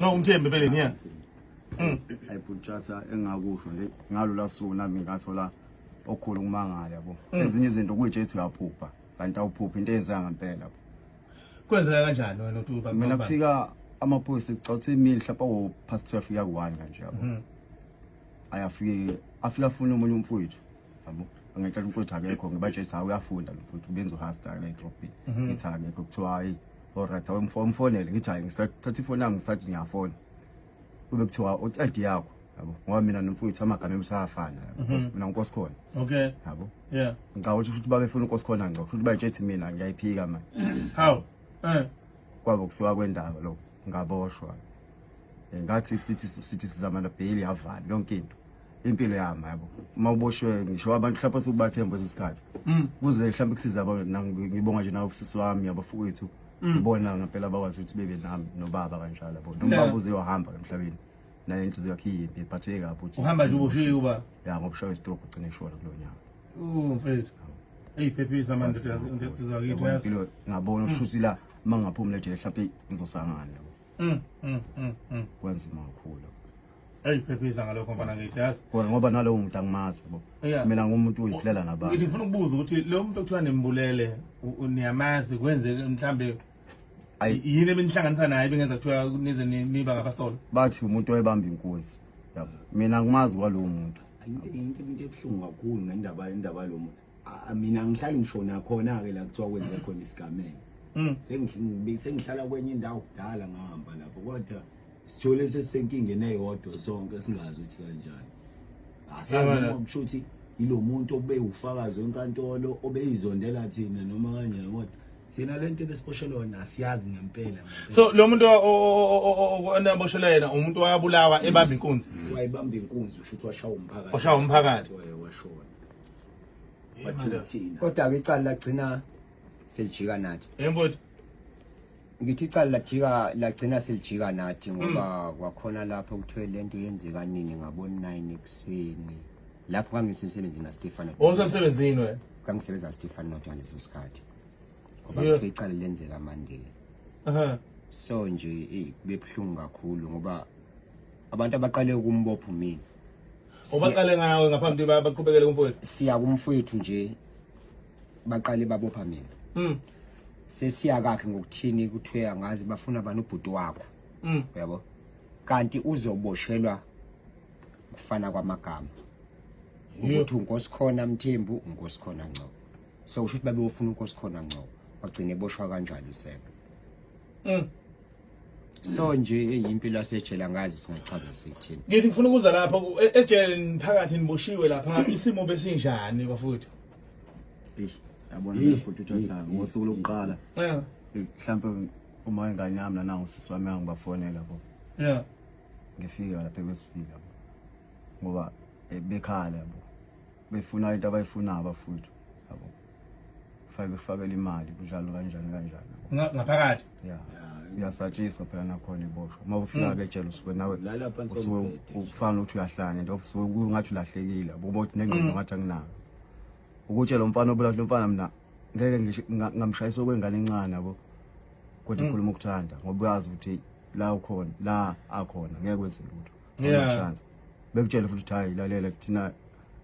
No umthembe phela niya. Ayibhuthatha engakusho nje ngalula suku nami ngathola okhulu kumangala yabo. Ezinye izinto kuyijethi uyaphupha kanti awuphupha into eyenza ngempela. Kwenzeka kanjani wena uthi ubaba? Mina kufika amaphoyisa ecawuthe imini mhlawumbe o past 12 ya ku1 kanje yabo. Afika afuna umunye umfowethu yabo. Angekela umfowethu akekho ngibajethi uyafunda lo mfowethu benza uhasta la eTrophy. Ngithi akekho kuthiwa hayi alright awumfonele ngithi hayi ngisathatha ifoni yami ngisathi ngiyafona. Kube kuthiwa uthi yakho yabo ngoba mina nomfowethu amagama emsafana mina uNkosikhona. Okay yabo yeah ngicabanga ukuthi babefuna uNkosikhona ngco ukuthi bajethi mina ngiyayiphika manje. How kwabo kusiwa kwendaba lo ngaboshwa ngathi sithi sizama na bail yavala yonke into impilo yami yabo uma uboshwe ngisho abantu mhlawumbe sokubathemba lesikhathi kuze mhlawumbe kusiza abantu ngibonga nje nawe usisi wami yabafowethu ngibona ngempela bakwazi ukuthi bebe nami nobaba kanjalo yabo nobaba uzohamba emhlabeni naye inhliziyo yakhe iyimpi ephatheke kabi uthi uhamba nje uboshiwe uba ya ngobushaya istroke ugcine ishona kulo nyaka mfethu eyiphephisa manje sizakithi yazi ngabona ukuthi la mangaphumi lejele mhlawumbe ngizosangana kwenzima kakhulu eyiphephisa ngalokho mfana ngithi yazi ngoba nalowo muntu angimazi bo mina ngumuntu uyiphilela nabantu ngithi ngifuna ukubuza ukuthi lo muntu okuthiwa nembulele niyamazi kwenzeke mhlambe yini ebenihlanganisa naye bengenza kuthiwa nize niba ngabasolo bathi umuntu oyebamba inkunzi yabo mina ngimazi kwalowo muntu into ebuhlungu kakhulu ngendaba lo muntu mina ngihlala ngishona khona ke la kuthiwa kwenze khona isigameko sengihlala kwenye indawo kudala ngahamba lapho kodwa sithole sesenkingeni eyodwa sonke singazi ukuthi kanjani asazi noma kusho ukuthi ilo muntu obe ufakazi wenkantolo obeyizondela thina noma kanjani kodwa thina lento ebesiboshelwa yona asiyazi ngempela. So lo muntu onaboshelwa yena umuntu wayabulawa ebamba inkunzi wayebamba inkunzi usho ukuthi washaya umphakathi washona bathi thina kodwa ke icala lagcina selijika nathi yemfowethu ngithi icala lagcina selijika nathi ngoba kwakhona lapho kuthiwe lento yenzeka nini ngabona 9 ekseni lapho kangisemsebenzini na Stefan osemsebenzini wena kangisebenza na Stefan not ngaleso sikhathi ngoba kuthiwe icala lenzeka Monday so nje kubebhlungu kakhulu ngoba abantu abaqale ukumbopha mina obaqale ngawe ngaphambi baqhubekele kumfowethu siya kumfowethu nje baqale babopha mina sesiya kakhe ngokuthini kuthiwe angazi bafuna bani ubhuti wakho yabo kanti uzoboshelwa kufana kwamagama ukuthi uNkosikhona Mthembu uNkosikhona Ngco so usho ukuthi babe ufuna uNkosikhona Ngco wagcina eboshwa kanjalo usebe so nje eyimpilo yasejele ngazi singachaza sithini ngithi ngifuna ukuza lapha ejele phakathi niboshiwe lapha isimo besinjani bafowethu yabona ukuthi uthatha ngosuku lokuqala mhlawumbe uma ingane yami nangu sisi wami ngibafonela bo ngifika lapha besifika ngoba bekhala yabo befuna into abayifuna abafowethu yabo befakela imali njalo kanjani ngaphakathi uyasatshiswa phela nakhona iboshwa uma ufika ke ejele usuke nawe ufana ukuthi uyahlanya nje usuke kungathi ulahlekile ngoba uthi nengqondo ngathi anginako ukutshela umfana obula lo mfana mina ngeke ngisho ngamshayisa okwengane encane yabo kodwa ikhuluma ukuthanda ngoba uyazi ukuthi la ukhona la akhona ngeke kwenze lutho chance bekutshela futhi hayi lalela kuthina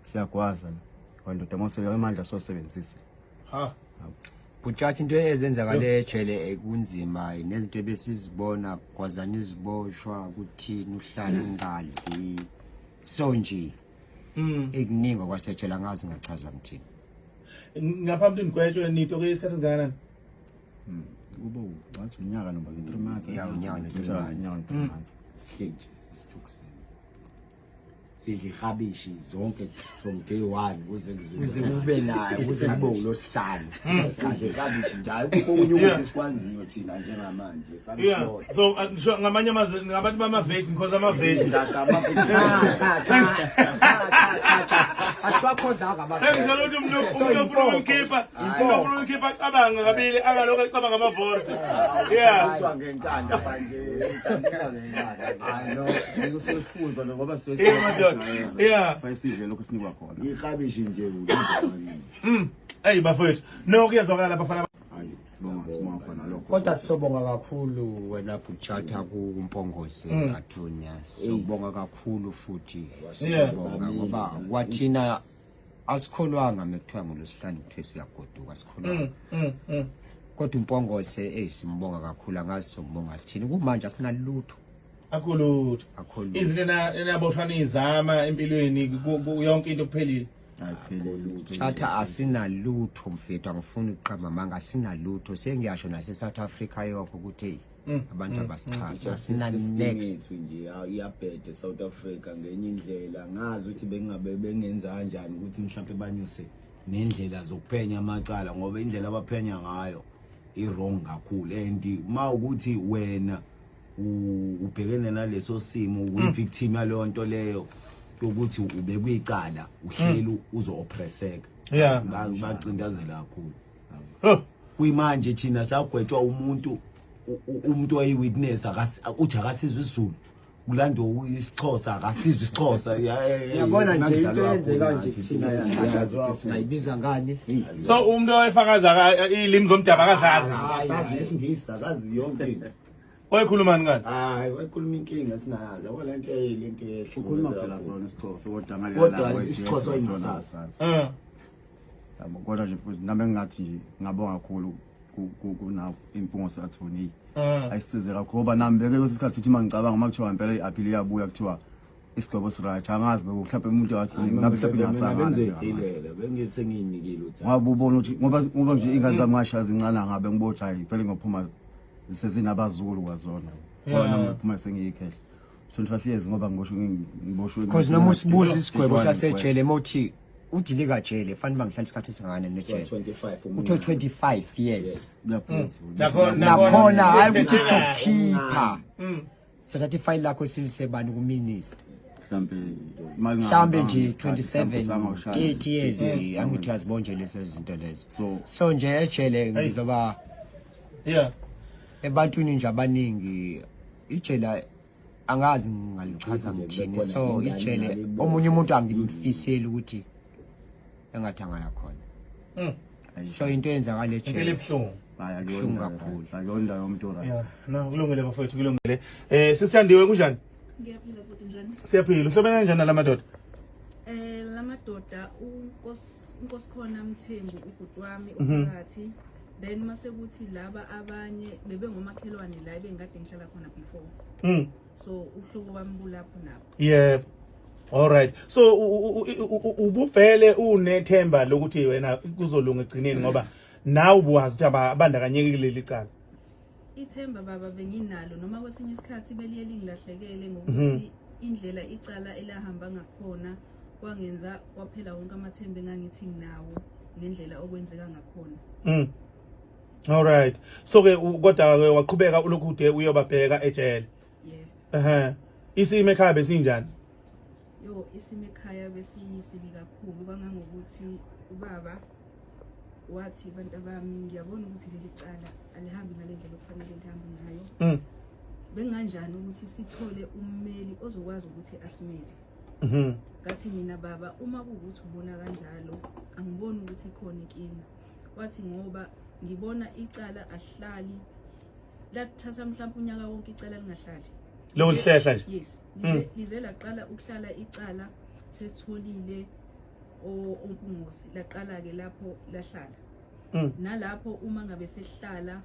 siyagwaza la kwandoda moseka amandla sosebenzisa Buthathi into ezenzakale ejele ekunzima nezinto ebesizibona kwazana iziboshwa kuthini uhlala ngadli so nje ekuningi kwasejela ngazi ngachaza mthini ngaphambi nigwetshwe nito ke isikhathi singakanani ubo wathi unyaka noma 3 months unyaka no 3 months sihlenge isithukusi sidle ihabishi zonke from day 1 kuze kube nayo kuze kube uLosihlanu sidle ihabishi njalo kukhona ukuthi sikwaziyo thina njengamanje so ngamanye amazwe ngabantu bama-veg because ama-veg asiwakhonza ngamazi sengijalo ukuthi umuntu ufuna ukukhipha acabanga kabili angalokho ecabanga amavosi swa ngenkanda manje sithandisa ngenkanda no sikusifuzo ngoba fayisidle lokho sinikwa khona ihabishi nje hey bafowethu no kuyezwakala bafana hayi sibonga khona lokho Kodwa sobonga kakhulu wena Butchata kuMpongose Athonia. Sobonga kakhulu futhi. Sobonga ngoba kwathina asikholwanga mekuthiwa ngolosihlanu kuthiwe siyagoduka sikholwanga. Kodwa uMpongose simbonga kakhulu angazi sombonga sithini kumanje asinalutho. Akulutho. Izinto enaboshwana izama empilweni yonke into kuphelile. Tata asinalutho mfethu angifuni uqhamba manga asinalutho sengiyasho nase South Africa yonke ukuthi abantu abasichaza asina next nje iyabhede South Africa ngenye indlela ngazi ukuthi bengabe bengenza kanjani ukuthi mhlawumbe banyuse nendlela zokuphenya amacala ngoba indlela abaphenya ngayo i-wrong kakhulu and uma ukuthi wena ubhekene naleso simo uyi-victim yaleyo nto leyo ukuthi ube kuyicala uhlelo uzo-oppresseka bacindazela kakhulu kuyimanje thina sagwetshwa umuntu oyi-witness uthi akasizwe isiZulu kulando isixhosa akasizwe isixhosa yabona nje into yenzeka nje thina yazi ukuthi singayibiza ngani so umuntu oyifakaza ilimi zomdaba akazazi nesingisi akazi yonke into wayikhulumani ngani hayi wayikhuluma inkinga sinayazi yabona lento ehle ukhuluma phela sona isixhosa kodwa ngale kodwa isixhosa oyimasazi yabo kodwa nje futhi nami ngingathi nje ngabonga kakhulu kuna Impongose Athonia ayisize kakhulu ngoba nami beke kwesikhathi ukuthi mangicabanga makuthiwa ngempela i-appeal iyabuya kuthiwa isigwebo sirayight angazi mhlawumbe umuntu ngabe mhlawumbe ngasanga bengisengiyinikile uthi ngoba ubona ukuthi ngoba nje ingane zami ngashazi incane ngabe ngibotsha hayi vele ngophuma sezinabazukulu kwazona ngoba nami ngiphuma sengiyikhehla 25 years ngoba ngiboshwe because noma usibuza isigwebo sasejele mothi udilika jele fanele bangihlala isikhathi singane nejele 25 years nakhona hayi ukuthi sokhipha sathathi file lakho silisebani ku minister mhlawumbe nje 27 30 years angithi azibonje lezi zinto lezo so nje ejele ngizoba ebantwini nje abaningi ijele angazi ngalichaza ngithini so ijele omunye umuntu angimfiseli ukuthi engathangana khona so into yenzakala ejele lebhlungu ayakuyona kakhulu akuyona yomuntu right no kulungile bafowethu kulungile sisithandiwe kunjani Ngiyaphila futhi njani? Siyaphila uhlobene kanjani nalamadoda Lamadoda unkosi khona Mthembu ubhuti wami uphakathi then mase kuthi laba abanye bebe ngomakhelwane la ebengade ngihlala khona before so uhlobo bami bulapho nabo yeah all right so ubuvele unethemba lokuthi wena kuzolunga egcineni ngoba nawe ubuwazi ukuthi abandakanyeke kuleli cala ithemba baba benginalo noma kwesinye isikhathi beliye lingilahlekele ngokuthi indlela icala elahamba ngakhona kwangenza kwaphela wonke amathemba engangithi nginawo ngendlela okwenzeka ngakhona all right so ke kodwa waqhubeka ulokhude uyobabheka ejele isimo ekhaya besinjani yo isimo ekhaya besiyisibi kakhulu kangangokuthi ubaba wathi abantu abami ngiyabona ukuthi leli cala alihambi ngalendlela okufanele lihambe ngayo benganjani ukuthi sithole ummeli ozokwazi ukuthi asimele ngathi mina baba uma kuukuthi ubona kanjalo angiboni ukuthi ikhona inkinga wathi ngoba ngibona icala ahlali lathatha mhlawumbe unyaka wonke icala lingahlali lo lihlehla nje yes lize laqala ukuhlala icala sesitholile oMpungose laqala ke lapho lahlala nalapho uma ngabe sehlala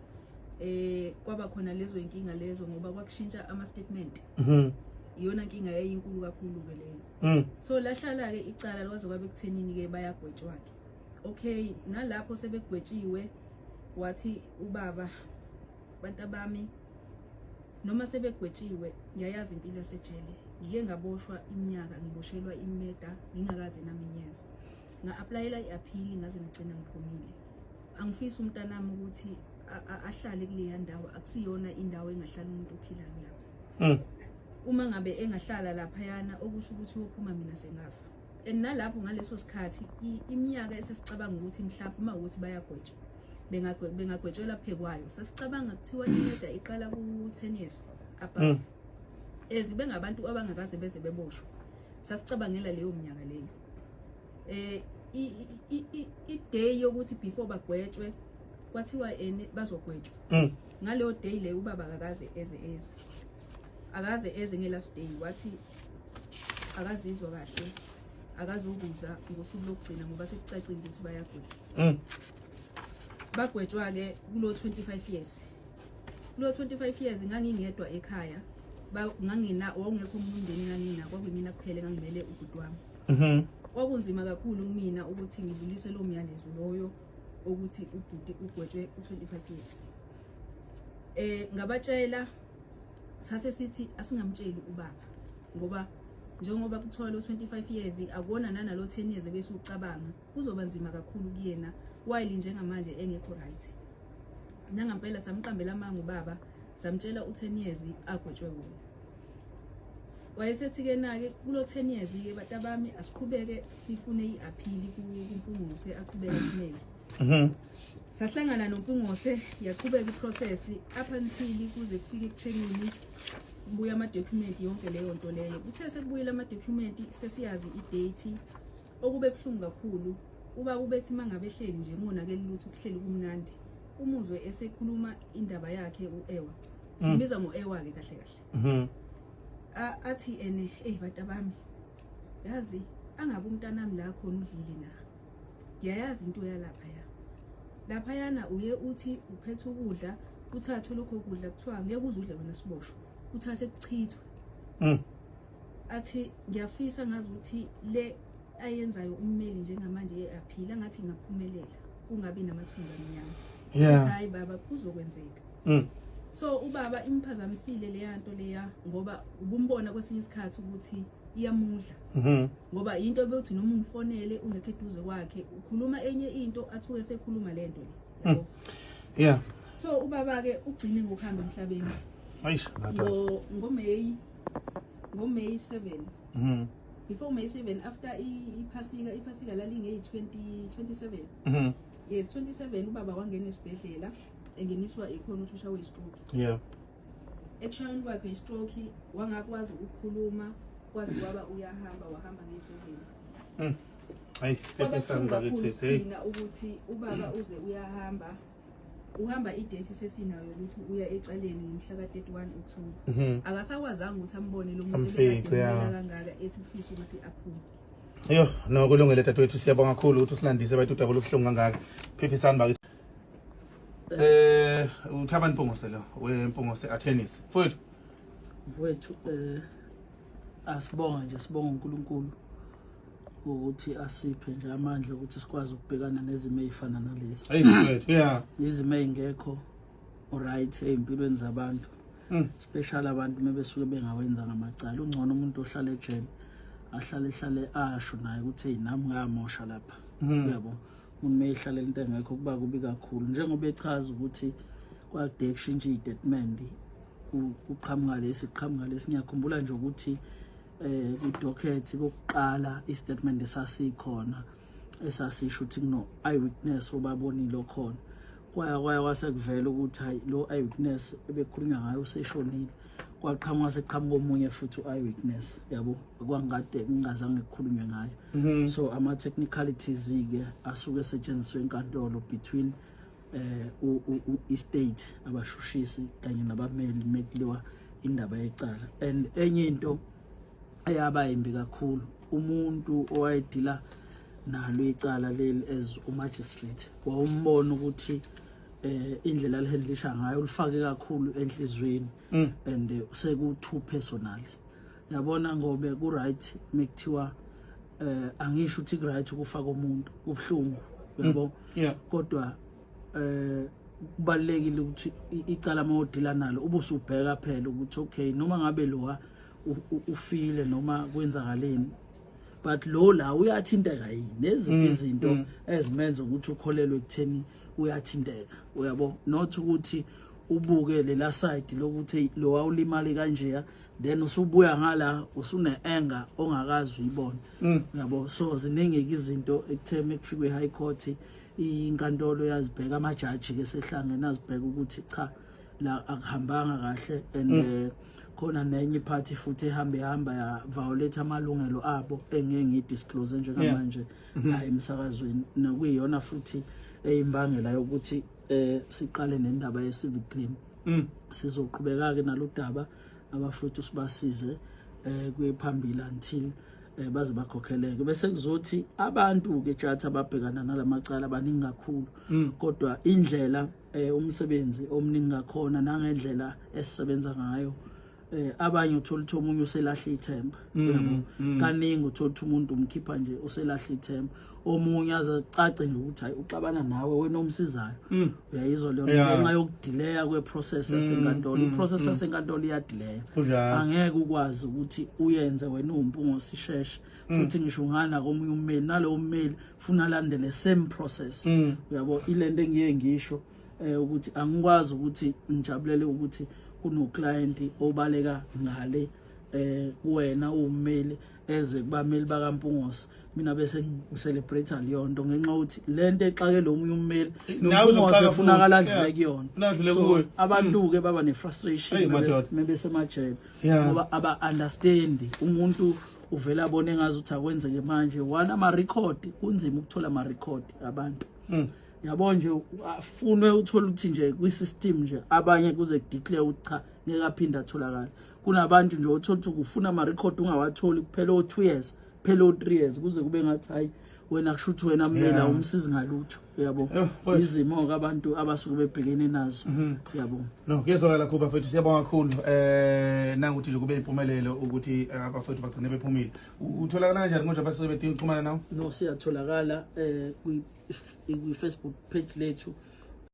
kwaba khona lezo inkinga lezo ngoba kwakushintsha ama statement iyona inkinga yayinkulu kakhulu ke leyo so lahlala ke icala lokwaze kwabe kuthenini ke bayagwetshwa ke okay nalapho sebegwetshiwe wathi ubaba bantu abami noma sebegwetshiwe ngiyayazi impilo esejele ngike ngaboshwa iminyaka ngiboshelwa imeda ngingakaze naminyeza nga-applyela i-appeal ngaze ngigcina ngiphumile angifisi umntanami ukuthi ahlale kuleya ndawo akusiyona indawo engahlala umuntu ophilayo lapha uma ngabe engahlala lapha yana okusho ukuthi uyophuma mina sengafa nalapho ngaleso sikhathi iminyaka esesicabanga ukuthi mhlawumbe uma ukuthi bayagwetshwa bengagwetshela phekwayo sasicabanga kuthiwa imeda iqala ku-10 years above ezibe ngabantu abangakaze beze beboshwa sasicabangela leyo minyaka leyo i-day yokuthi before bagwetshwe kwathiwa bazogwetshwa ngaleyo day le ubaba akaze eze ngelast day wathi akazizwa kahle akazokuza ngosuku lokugcina ngoba sekucacile ukuthi bayagwetshwa bagwetshwa ke kulo 25 years kulo 25 years ngangingedwa ekhaya ngangina wawungekho umuntu umndeni ngangina kwakuyimina kuphela ngangimele ubhuti wami kwakunzima kakhulu kumina ukuthi ngidlulise lo myalezo loyo ukuthi ubhuti ugwetshwe u25 years ngabatshela sase sithi asingamtsheli ubaba ngoba njengoba kuthiwa lo 25 years akubona nalo 10 years bese ucabanga kuzoba nzima kakhulu kuyena while njengamanje engekho right nangempela samqambela amanga ubaba samtshela u10 years agwetshwe wona wayesethi ke nake kulo 10 years ke batabami asiqhubeke sifune iappeal kuMpungose aqhubeke simele sahlangana noMpungose yaqhubeka iprocess up until kuze kufike ekuthenini kubuya ama document yonke leyo nto leyo uthe sekubuyela ama document sesiyazi idate okube ebhlungu kakhulu uba ubethi mangabe ehleli nje ngonakeli lutho kuhleli kumnandi umuzwe esekhuluma indaba yakhe uEwa sibiza ngoEwa ke kahle kahle athi batabami yazi angabe umntanami la khona udlile na ngiyayazi into lapha yana uye uthi uphethe ukudla uthathe lokho kudla kuthiwa ngeke uzudle wena siboshwe uthathe kuchithwe athi ngiyafisa ngazi ukuthi le ayenzayo ummeli njengamanje eaphila ngathi ngaphumelela kungabi namathunza amnyama hayi baba kuzokwenzeka so ubaba imphazamisile leyanto leya ngoba ubumbona kwesinye isikhathi ukuthi iyamudla ngoba into ebethi noma umfonele ungekho eduze kwakhe ukhuluma enye into athuke sekhuluma lento le yabo so ubaba ke ugcine ngokuhamba emhlabeni ayish ngo May 7 before May 7 after iphasika lalinge 2027 yes 27 ubaba wangena esibhedlela engeniswa ikhona ukuthi ushawe stroke ekushayweni kwakhe stroke wangakwazi ukukhuluma kwazi kwaba wahamba nge7 hayi ephesanga bakithi ukuthi ubaba uze uhamba idate sesinayo ukuthi uya ecaleni ngomhla ka31 October akasakwazanga ukuthi ambone lo muntu ebekade kangaka ethi ufisa ukuthi aphume no kulungile dadewethu siyabonga kakhulu ukuthi usilandise bayithu udaba lobuhlungu kangaka phephisani bakithi uThabani Mpungose lo weMpungose attorneys mfowethu asibonga nje sibonga uNkulunkulu ukuthi asiphe nje amandla ukuthi sikwazi ukubhekana nezimo ezifana nalezi izimo ezingekho alright empilweni zabantu especially abantu mebesuke bengawenza ngamacala ungcono umuntu ohlala ejele ahlale asho naye ukuthi nami ngamosha lapha yabo umuntu mehlala into engekho kuba kubi kakhulu njengoba echaza ukuthi kwade kushintsha istatement uqhamuka lesi ngiyakhumbula nje ukuthi ku-docket kokuqala istatement esasikhona esasisho ukuthi kuno eyewitness obabonile khona kwaya wasekuvela ukuthi hayi lo eyewitness ebekhulunywa ngayo useshonile kwaqhamuka seqhamuka omunye futhi eyewitness yabo kwangade ngingazange kukhulunywe ngayo so ama technicalities ke asuke esetshenziswe enkantolo between estate abashushisi kanye nabameli mekuliwa indaba yecala and enye into eyaba imbi kakhulu umuntu owayedila nalo icala leli as umagistrate wawumbona ukuthi indlela alihandlisha ngayo ulifake kakhulu enhlizweni and seku-2 personally yabona ngobe ku right mekuthiwa angisho ukuthi ku right ukufaka umuntu ubhlungu yabo kodwa kubalekile ukuthi icala mawudila nalo ubusubheka phela ukuthi okay noma ngabe lowa ufile noma kwenzakaleni but lo la uyathinteka yini neziphi izinto ezimenza ukuthi ukholelwe ekutheni uyathinteka uyabo not ukuthi ubuke lela side lokuthi lo wawulimali kanje then usubuya ngala usune anger ongakazi uyibona uyabo so ziningi izinto ekutheme ekufike eHigh Court inkantolo yazibheka amajaji ke sehlangene azibheka ukuthi cha la akuhambanga kahle and khona nenye party futhi ehamba ya violate amalungelo abo engeke ngidisclose njengamanje la emsakazweni nokuyiyona futhi eyimbangela yokuthi siqale nendaba ye civic claim. Sizoqhubeka ke nalodaba abafuthu sibasize kuyephambili until baze bakhokheleke bese kuzothi abantu ke tjatha ababhekana nalamacala abaningi kakhulu kodwa indlela umsebenzi omningi ngakhona nangendlela esisebenza ngayo abanye uthola ukuthi omunye uselahla ithemba yabo kaningi uthola ukuthi umuntu umkhipha nje uselahla ithemba omunye azacace nje ukuthi hayi uxabana nawe wena omsizayo uyayizwa leyo ngenxa yokudelaya kweprocess yasenkantolo iprocess yasenkantolo iyadelaya angeke ukwazi ukuthi uyenze wena uMpungo sisheshe futhi ngisho ungana komunye ummeli nalo ummeli funa landele same process uyabo ilento engiye ngisho ukuthi angikwazi ukuthi ngijabulele ukuthi kuno client obaleka ngale wena ummeli eze kubameli bakaMpungosi mina bese ngicelebrate leyo nto ngenxa ukuthi lento exake lo munye ummeli noMpungosi ufunakala adlule kuyona abantu ke baba ne frustration bese majele ngoba aba understand umuntu uvela abone ngazi ukuthi akwenzeke manje wana ama record kunzima ukuthola ama record abantu yabo nje afunwe uthola ukuthi nje kwi-system nje abanye kuze kudeclare ukuthi cha ngeke aphinda atholakala kunabantu nje uthola ukuthi ufuna ama record ungawatholi kuphela o2 years kuphela o3 years kuze kube ngathi hayi wena kushuthi wena mmela umsizi ngalutho yabo izimo abantu abasuke bebhekene nazo yabo no kuyezwakala kuba mfethu siyabonga kakhulu nangu ukuthi kube impumelelo ukuthi abafethu bagcine bephumile utholakala kanjani konje abasebenzisa ukuxhumana nawo no siyatholakala kwi Facebook page lethu